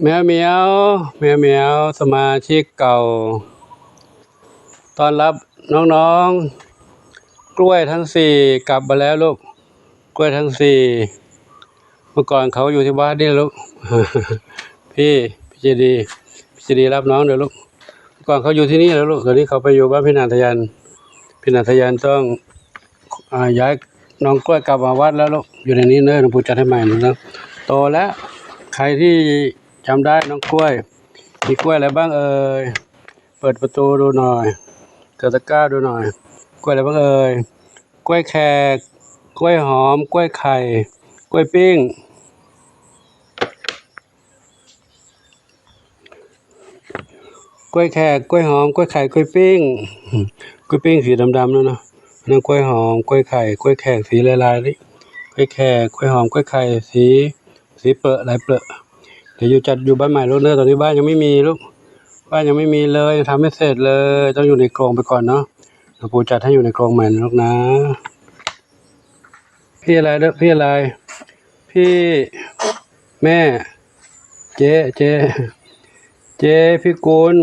แมวเหมียวแมวเหมียวสมาชิกเก่าต้อนรับน้องๆกล้วยทั้งสี่กลับมาแล้วลูกกล้วยทั้งสี่เมื่อก่อนเขาอยู่ที่บ้านนี่ลูก พี่เจดีรับน้องเดี๋ยวลูกเมื่อก่อนเขาอยู่ที่นี่แล้วลูกตอนนี้เขาไปอยู่บ้านพี่นันทยันต้องย้ายน้องกล้วยกลับมาวัดแล้วลูกอยู่ในนี้เนอะหลวงปู่จัดให้ใหม่นะโตแล้วใครที่จำได้น้องกล้วยมีกล้วยอะไรบ้างเอ่ยเปิดประตูดูหน่อยเกิดตะกร้าดูหน่อยกล้วยอะไรบ้างเอ่ยกล้วยแขกกล้วยหอมกล้วยไข่กล้วยปิ้งกล้วยแขกกล้วยหอมกล้วยไข่กล้วยปิ้งกล้วยปิ้งสีดำๆนั่นนะนั่นกล้วยหอมกล้วยไข่กล้วยแขกสีลายๆนี่กล้วยแขกกล้วยหอมกล้วยไข่สีเปลือกลายเปลือกเดี๋ยวจัดอยู่บ้านใหม่ลูกเนอะตอนนี้บ้านยังไม่มีลูกบ้านยังไม่มีเลยยังทำไม่เสร็จเลยต้องอยู่ในกรงไปก่อนเนาะหลวงปู่จัดให้อยู่ในกรงใหม่ลูกนะพี่อะไรเด้อพี่อะไรพี่แม่เจ๊พี่กุล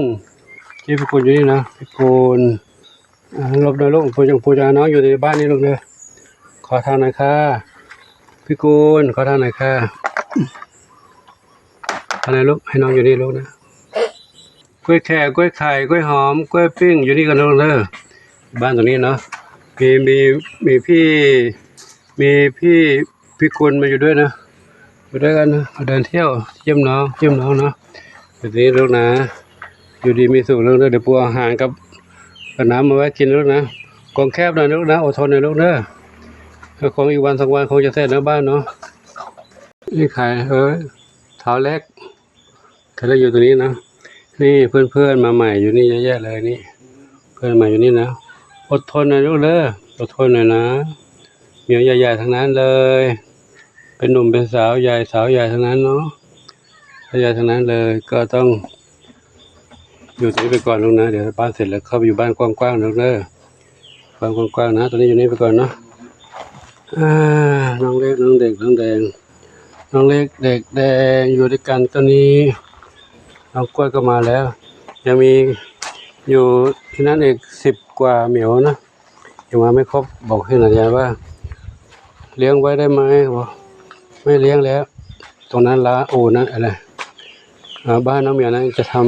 อยู่นี่นะพี่กุลหลบหน่อยลูกปู่จะน้องอยู่ในบ้านนี้ลูกเนอะขอทางหน่อยค่ะพี่กุลขอทางหน่อยค่ะอะไรลูกให้น้องอยู่นี่ลูกนะกล้วยแขกกล้วยไข่กล้วยหอมกล้วยปิ้งอยู่นี่กันลูกเนอะบ้านตรงนี้เนาะมีพี่กุลมาอยู่ด้วยนะอยู่ด้วยกันนะมาเดินเที่ยวเยี่ยมน้องเนาะแบบนี้ลูกนะอยู่ดีมีสุขลูกเนอะเดี๋ยวปูอาหารกับน้ำมาไว้กินลูกนะกองแคบหน่อยลูกนะอดทนหน่อยลูกเนอะคงอีกวันสองวันคงจะเสร็จนะบ้านเนาะนี่ใครเท้าเล็กใครได้อยู่ตรงนี้นะนี่เพื่อนมาใหม่อยู่นี่เยอะแยะเลยนี่เพื่อนใหม่อยู่นี่นะอดทนหน่อยลูกอดทนหน่อยนะเหมียวใหญ่ๆทั้งนั้นเลยเป็นหนุ่มเป็นสาวใหญ่ทั้งนั้นเนาะใหญ่ทั้งนั้นเลยก็ต้องอยู่ตรงนี้ไปก่อนลูกนะเดี๋ยวบ้านเสร็จแล้วเข้าไปอยู่บ้านกว้างๆลูกบ้านกว้างๆนะตอนนี้อยู่นี่ไปก่อนเนาะน้องเล็กน้องเด็กน้องแดงน้องเล็กเด็กแดงอยู่ด้วยกันตอนนี้น้องกล้วยก็มาแล้วยังมีอยู่ที่นั่นอีก10 กว่าเหมียวนะยังมาไม่ครบบอกให้หน่อยว่าเลี้ยงไว้ได้ไหมบอกไม่เลี้ยงแล้วตรงนั้นละโอนะอะไรบ้านน้องเหมียวนั้นจะทำ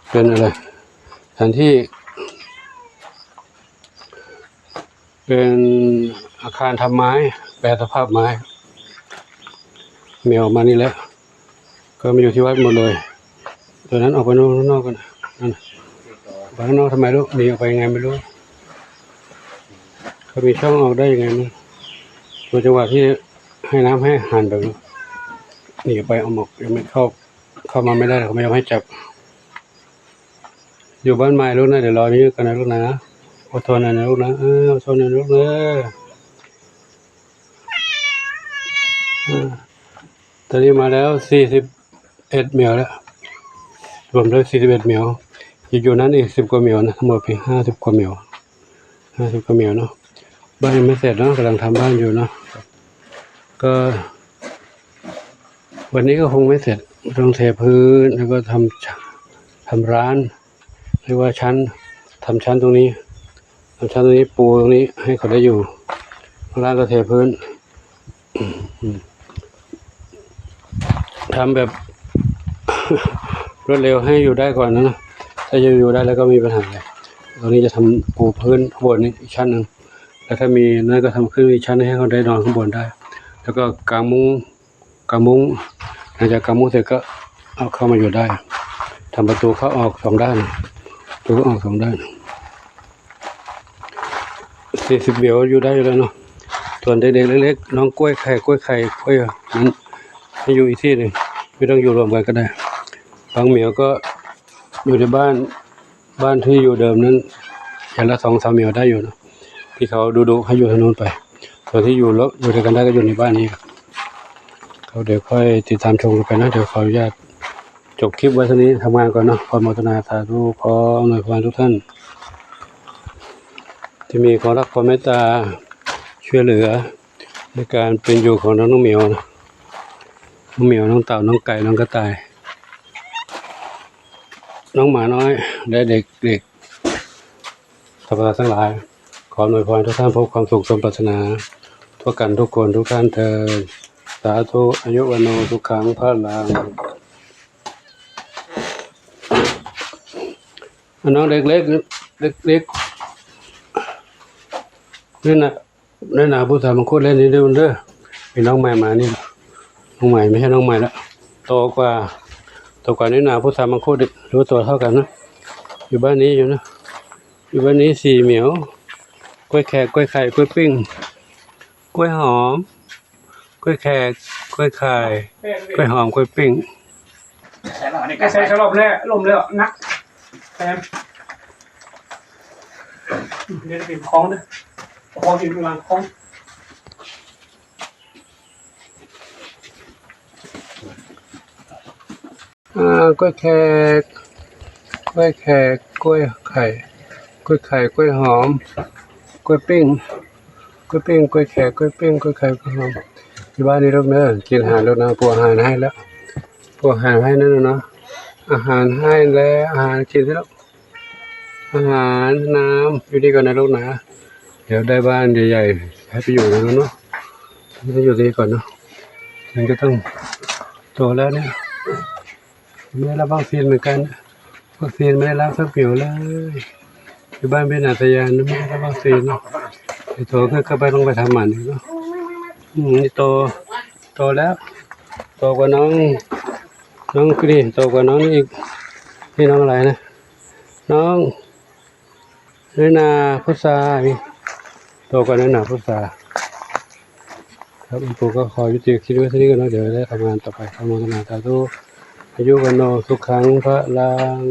เป็นอะไรสถานที่เป็นอาคารทำไม้แปลสภาพไม้เหมียวมานี่แล้วก็มาอยู่ที่วัดหมดเลยตัวนั้นออกไปนอกกันนั่นไปข้างนอกทำไมลูกหนีออกไปยังไงไม่รู้เขามีช่องออกได้ยังไงมั้งตัวจังหวะที่ให้น้ำให้อาหารแบบนี้หนีไปเอาหมกยังไม่เข้ามาไม่ได้เขาไม่ยอมให้จับอยู่บ้านใหม่ลูกนะเดี๋ยวรอนี้กันนะลูกนะอดทนหน่อยนะลูกนะอดทนหน่อยลูกนะตอนนี้มาแล้ว41เหมียวแล้วรวมแล้ว41เหมียวอยู่นั้นอีก10 กว่าเหมียวนะทั้งหมดเพียง50 กว่าเหมียวเนาะบ้านยังไม่เสร็จเนาะกำลังทำบ้านอยู่เนาะก็วันนี้ก็คงไม่เสร็จต้องเทพื้นแล้วก็ทำร้านเรียกว่าทำชั้นตรงนี้ปูตรงนี้ให้เขาได้อยู่ข้างล่างก็เทพื้นทำแบบ รวดเร็วให้อยู่ได้ก่อนนะถ้าจะอยู่ได้แล้วก็มีปัญหาเลยตรงนี้จะทำปูพื้นข้างบนนี้อีกชั้นหนึ่งแล้วถ้ามีนั่นก็ทำขึ้นอีกชั้นให้เขาได้นอนข้างบนได้แล้วก็กางมุ้งหลังจากกางมุ้งเสร็จก็เอาเข้ามาอยู่ได้ทำประตูเข้าออก2 ด้านประตูออก2 ด้าน40เหมียวอยู่ได้อยู่แล้วเนาะส่วนเด็กๆเล็กๆน้องกล้วยไข่นั้นให้อยู่อีกที่หนึ่งไม่ต้องอยู่รวมกันก็ได้บางเหมียวก็อยู่ในบ้านที่อยู่เดิมนั้นอย่างละ2-3เหมียวได้อยู่เนาะที่เขาดูให้อยู่ทางโน้นไปส่วนที่อยู่แล้วอยู่ด้วยกันได้ก็อยู่ในบ้านนี้เขาเดี๋ยวค่อยติดตามชมกันนะเดี๋ยวขออนุญาตจบคลิปไว้เท่านี้ทำงานก่อนเนาะขออนุโมทนาสาธุขออำนวยพรทุกท่านที่มีความรักความเมตตาช่วยเหลือในการเป็นอยู่ของน้องเหมียวนะ น้องเหมียวน้องเต่าน้องไก่น้องกระต่ายน้องหมาน้อยและเด็กๆสัตว์ทั้งหลายขออวยพรทุกท่านพบความสุขสมปรารถนาทั่วกันทุกคนทุกท่านเถิดสาธุอายุวันโนสุขังพลังน้องเด็กเล็กนี่นะผู้สามังคุดเล่นนี่ด้วยเด้อมีน้องใหม่มานี่น้องใหม่ไม่ใช่น้องใหม่ละโตกว่านี่นะผู้สามังคุดรู้ตัวเท่ากันนะอยู่บ้านนี้อยู่นะอยู่บ้านนี้สี่เหมียวกล้วยแขกกล้วยไข่กล้วยปิ้งกล้วยหอมกล้วยแขกกล้วยไข่กล้วยหอมกล้วยปิ้งใส่ฉลบเลยลมเลยนักแซมเดี๋ยวจะเป็นคล้องด้วยคล้องอยู่กลางคล้องกล้วยแขกกล้วยไข่กล้วยไข่กล้วยหอมกล้วยปิ้งกล้วยแขกกล้วยปิ้งกล้วยไข่กล้วยหอมที่บ้านนี้ลูกเนอะกินอาหารแล้วนะปูอาหารให้แล้วปูอาหารให้นั่นนะอาหารให้แล้วอาหารกินแล้วอาหารน้ำอยู่นี่ก่อนนะลูกนะเดี๋ยวได้บ้านใหญ่ๆให้ไปอยู่แล้วเนาะไม่อยู่ที่ก่อนเนาะมันก็ต้องโตแล้วเนี่ยไม่ได้รับวัคซีนเหมือนกันวัคซีนไม่ได้รับสักเปี่ยวเลยอยู่บ้านเป็นอาทยานไม่ได้รับวัคซีนเนาะไอ้โตก็ไปต้องไปทำหมันเนาะนี่โตแล้วโตกว่าน้องนี่โตกว่าน้องนี่อีกนี่น้องอะไรนะน้องน้อยนาพุทรานี่โตกว่าน้อยนาพุทราครับหลวงปู่ก็ขอยุติคลิปไว้ที่นี่กันนะเดี๋ยวได้ทำงานต่อไปทำงานสาธุอายุวันโนสุขังพระลัง